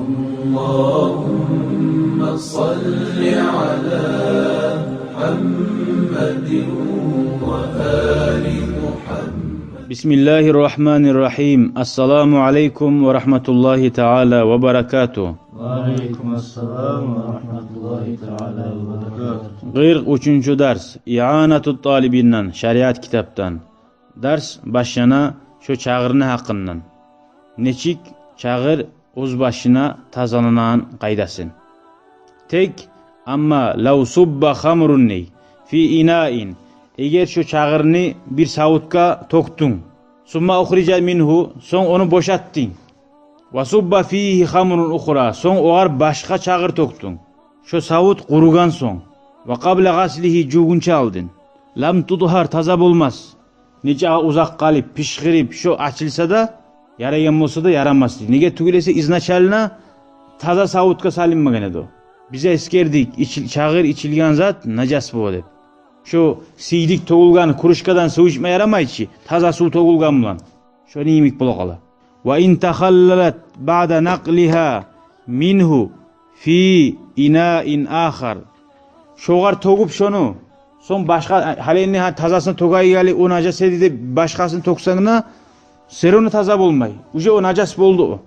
اللهم صل على محمد وآل محمد. Bismillahirrahmanirrahim. Assalamu alaikum ve rahmetullahi teala ve berekatuhu. Aleykümselam ve rahmetullahi teala ve berekatuhu. 43. ders. İ'anatut talibinden, şeriat kitaptan. Ders başına şu çağırını hakkından. Neçik çağır uz başına tazalanan kaydasın. Tek amma lav subba hamrunni fi ina'in. Eğer şu çağırını bir savutka toktun. Summa ukhrica minhu, son onu boşattın. Ve subba fihi hamrun ukhra, son oğar başka çağır toktun. Şu savut kurugan son. Ve qabla gaslihi jugunça aldın. Lam tudhar, taza bulmaz. Nece uzak kalıp pişkirip şu açılsa da yarayan olsa da yaramaz. Nege tügülese iznaçalına taza savutka salinmagan edi o. Bize eskerdik, çağır içilgen zat najas bu dep. Şu siydik toğulgan kuruşkadan su içme yaramayçı. Taza su toğulgan bulan. Şöyle yemik bula kala. Ve in tahallalat ba'da naqliha minhu fi ina'in ahar. Şoğar toğup şonu. Son başka halini tazasını togayı gali o najas edi de başkasını toksangına seronu taza bulmay. Uje o najas boldu o.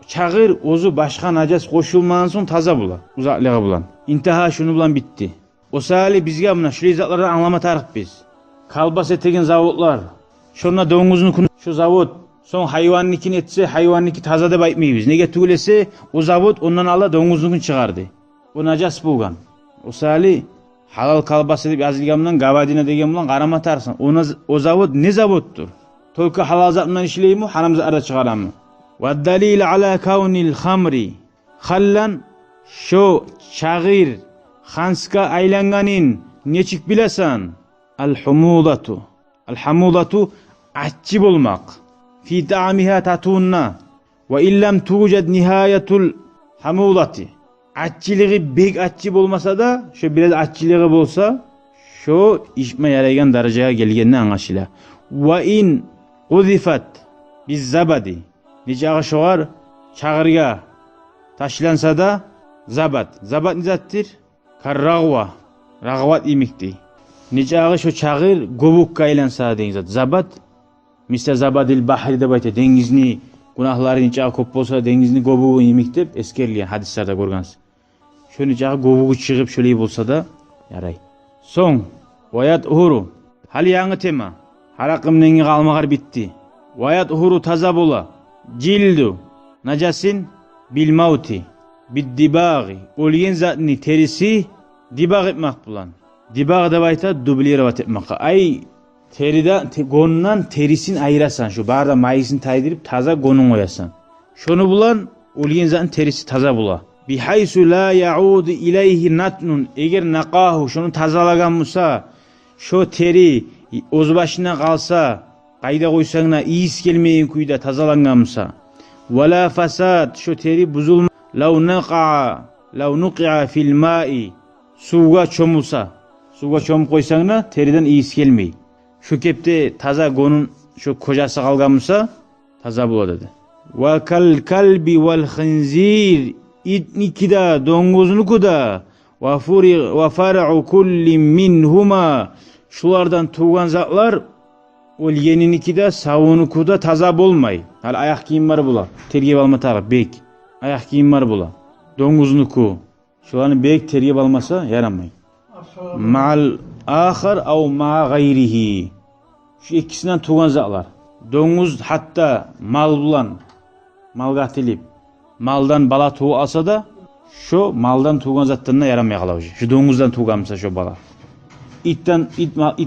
Çağır ozu başka najas koşulmadan son taza bula. Uzaklığa bulan. İntaha şunu bulan bitti. O sahili bizge buna şu izatları anlama tarık biz. Kalbas etegen zavutlar. Şuna doğunguzunu kunu. Şu zavut son hayvannikini etse hayvanniki taza da baytmayız. Nege tügülese o zavut ondan Allah doğunguzunu çıkardı. O najas bulgan. O sahili halal kalbas edip azilgamdan gavadine degen bulan karama tarsan. O zavut ne zavuttur? Tolku halal zatından işleyi mi haram zatlarda çıkaran mı? Ve dalil ala kavnil hamri. Hallan şu çağır Hanska aylanganin neçik bilesan? Al-humudatu. Al-humudatu aççı bulmak. Fi ta'amiha tatunna. Ve illem tuğced nihayetul hamudati. Aççılığı bek aççı bulmasa da, şu biraz aççılığı bolsa, şu içme yarayan dereceye gelgenine anlaşıla. Ve in uzifat biz zabadi. Nice ağaçlar çağırga taşlansa da zabat. Zabat nizattir? Karragva, ragvat imikti. Nice ağı şu çağır gobuk kaylansa deyin zat. Zabat, misal zabadil bahri de bayta dengizni günahları nice ağı kop bolsa dengizni gobuğu imikti eskerliyen hadislerde görgans. Şu nice ağı gobuğu çıkıp şöyle bolsa da yaray. Son, vayat uhuru. Hal yanı tema. Harakım nengi kalmakar bitti. Vayat uhuru taza bola. Cildu, nacasin bil mauti. Biddibagi, olgen zatni terisi dibag etmek bulan. Dibag da bayta dubliravat etmek. Ay teriden gonundan terisin ayırasan, şu barda mayisin taydirip taza gonun koyasan. Şunu bulan olgen zatni terisi taza bula. Bihaysu la yaudu ileyhi natnun, eğer naqahu şunu tazalagan musa, şu teri oz başına kalsa, kayda koysana iyis gelmeyin kuyda tazalangan musa. Vela fasad, şu teri buzulma. Lav nuqi'a fil ma'i, suga çomulsa, suga çomuk koysana teriden iyisi gelmeyi. Şu kepte taza gonun şu kocası kalganmışsa taza bula dedi. Ve kal kalbi vel khinzir, itniki da donguznuku da ve far'u kulli minhuma, şulardan tuğan zatlar ol yeniniki de savunuku da taza bolmay. Hal ayak giyim var bula. Tergib alma taraf bek. Ayak giyim var bula. Donguznuku. Şularını bek tergib almasa yaramay. Ma'al ahar av ma'a gayrihi. Şu ikisinden tuğan zatlar. Donguz hatta mal bulan, mal gatilip, maldan bala tuğu alsa da şu maldan tuğan zatlarına yaramay kalavuşu. Şu donguzdan tuğanmışsa şu bala. İt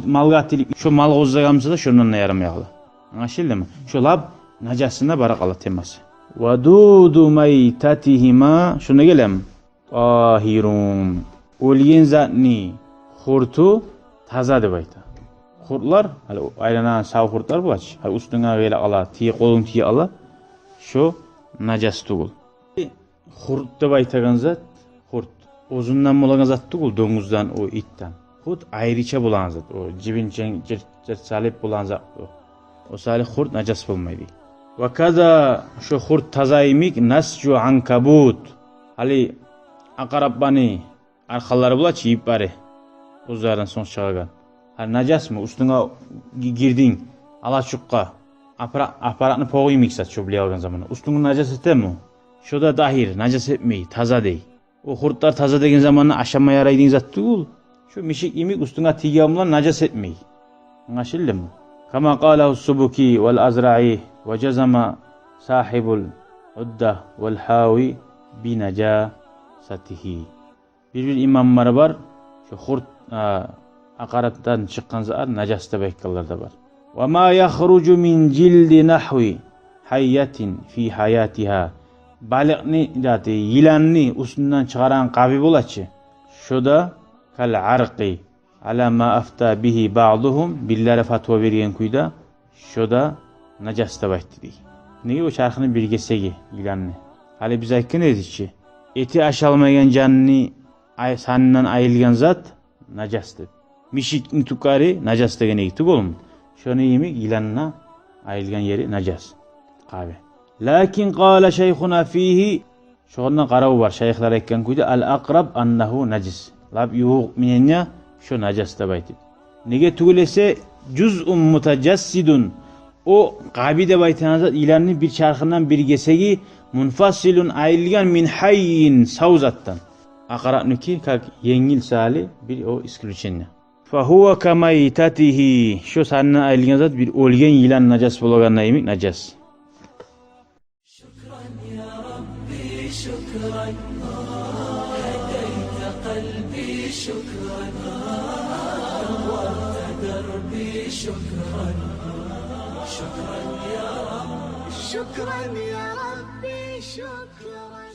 mal gatilip, şu mal gozlagamsa da şundan yaramay kalavuşu. Anlaşıldı mı? Şu lab nacasında barakala teması. Vadudu maytatihima, şuna gelem. Tahirun. Olgen zatni hurtu taza de bayta. Hurtlar, hali aylanan sağ hurtlar bu aç. Hali üstüne böyle ala, tiye kolun tiye ala. Şu najas tugul. Hurt de baytagan zat, hurt. Ozundan bulagan zat tugul, domuzdan o itten. Hurt ayrıca bulan zat, o cibin salip bulan zat o. O salih hurt najas bulmaydı. Ve kaza şu hurt tazayimik nascu ankabut. Hali akarabbani arkaları bula çiğip bari. Uzlardan son çağırgan. Hali najas mı? Üstüne girdin. Alaçukka. Aparatını poğuyum iksat şu bile algan zamanı. Üstüne najas ete mi? Şu da dahir. Najas etmeyi. Taza dey. O hurtlar taza degen zamanı aşama yaraydın zat değil. Şu mişik imik üstüne tigiyamla najas etmeyi. Anlaşıldı mı? Kama kâlehu subuki vel azra'i ve cezama sahibul udda vel havi bi necasatihi. Bir imamlar var. Şu hurt akarattan çıkan zat najasta bekkalar da var. Ve ma yahrucu min cildi nahvi hayyatin fi hayatiha. Balıkni dati yılanni üstünden çıkaran kabi bulaçı. Şu da kal arqi ala ma afta bihi ba'duhum billere fatva veriyen kuyda. Şu da najasta baytti. Negi o çarkını bilgesegi yılanni. Hali biz ayıkkın edik ki eti aşalmayan canını sanından ayılgan zat najastı. Mişik nitukari najasta gene gittik oğlum. Şunu yemek yılanına ayılgan yeri najas. Kabe. Lakin qala şeyhuna fihi şoğundan qarav var. Şeyhler ekken kuydu. Al-aqrab annahu najis. Lab yuğuq minenya şu najas da baytib. Nege tugulese cüz'un mutacassidun. O qabide baytanazat ilanını bir çarkından bir gesegi munfasilun ayrılgan min hayyin savzattan. Aqrab nuki kak yengil sali bir o iskilüçenine. Fahuwa kamaytatihi. Şu sanına ayrılgan zat bir olgen ilan najas bologan nayimik najas. شكرا هديت قلبي شكرا نورت دربي شكرا شكرا يا رب شكرا يا ربي شكرا